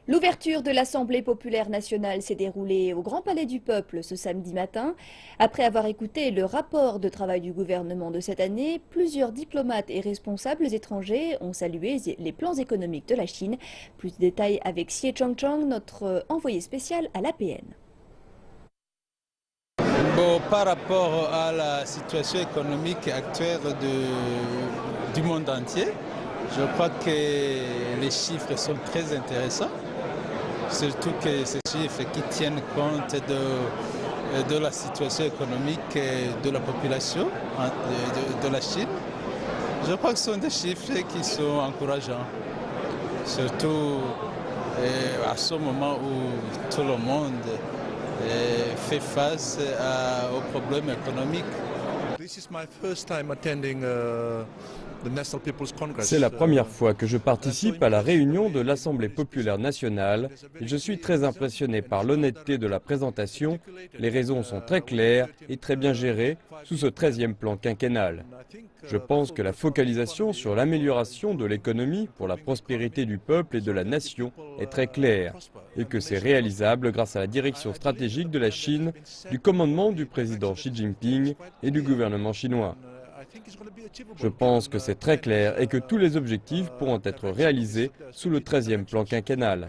L'ouverture de l'Assemblée populaire nationale s'est déroulée au Grand Palais du Peuple ce samedi matin. Après avoir écouté le rapport de travail du gouvernement de cette année, plusieurs diplomates et responsables étrangers ont salué les plans économiques de la Chine. Plus de détails avec Xie Changchang, notre envoyé spécial à l'APN. Bon, par rapport à la situation économique actuelle du monde entier, je crois que les chiffres sont très intéressants. Surtout que ces chiffres qui tiennent compte de la situation économique de la population de la Chine. Je crois que ce sont des chiffres qui sont encourageants. Surtout à ce moment où tout le monde fait face aux problèmes économiques. C'est la première fois que je participe à la réunion de l'Assemblée populaire nationale et je suis très impressionné par l'honnêteté de la présentation. Les raisons sont très claires et très bien gérées sous ce 13e plan quinquennal. Je pense que la focalisation sur l'amélioration de l'économie pour la prospérité du peuple et de la nation est très claire et que c'est réalisable grâce à la direction stratégique de la Chine, du commandement du président Xi Jinping et du gouvernement chinois. Je pense que c'est très clair et que tous les objectifs pourront être réalisés sous le 13e plan quinquennal.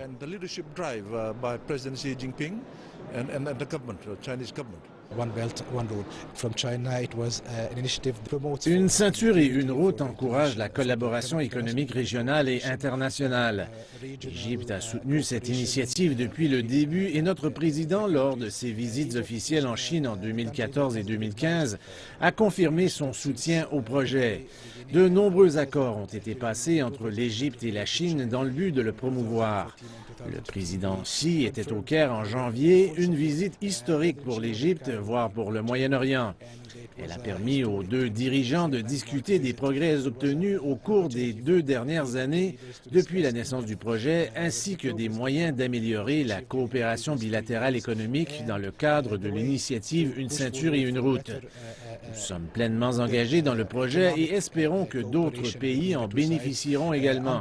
Une ceinture et une route encouragent la collaboration économique régionale et internationale. L'Égypte a soutenu cette initiative depuis le début et notre président, lors de ses visites officielles en Chine en 2014 et 2015, a confirmé son soutien au projet. De nombreux accords ont été passés entre l'Égypte et la Chine dans le but de le promouvoir. Le président Xi était au Caire en janvier, une visite historique pour l'Égypte, voire pour le Moyen-Orient. Elle a permis aux deux dirigeants de discuter des progrès obtenus au cours des 2 dernières années depuis la naissance du projet, ainsi que des moyens d'améliorer la coopération bilatérale économique dans le cadre de l'initiative Une ceinture et une route. Nous sommes pleinement engagés dans le projet et espérons que d'autres pays en bénéficieront également.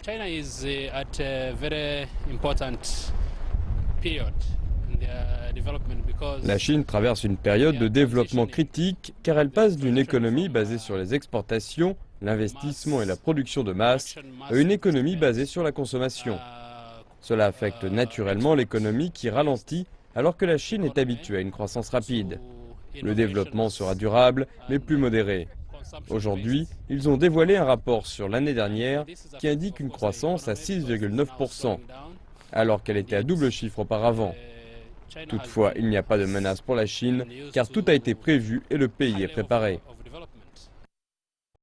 China is at a very important period in their development because La Chine traverse une période de développement critique car elle passe d'une économie basée sur les exportations, l'investissement et la production de masse à une économie basée sur la consommation. Cela affecte naturellement l'économie qui ralentit alors que la Chine est habituée à une croissance rapide. Le développement sera durable mais plus modéré. Aujourd'hui, ils ont dévoilé un rapport sur l'année dernière qui indique une croissance à 6,9%, alors qu'elle était à double chiffre auparavant. Toutefois, il n'y a pas de menace pour la Chine car tout a été prévu et le pays est préparé.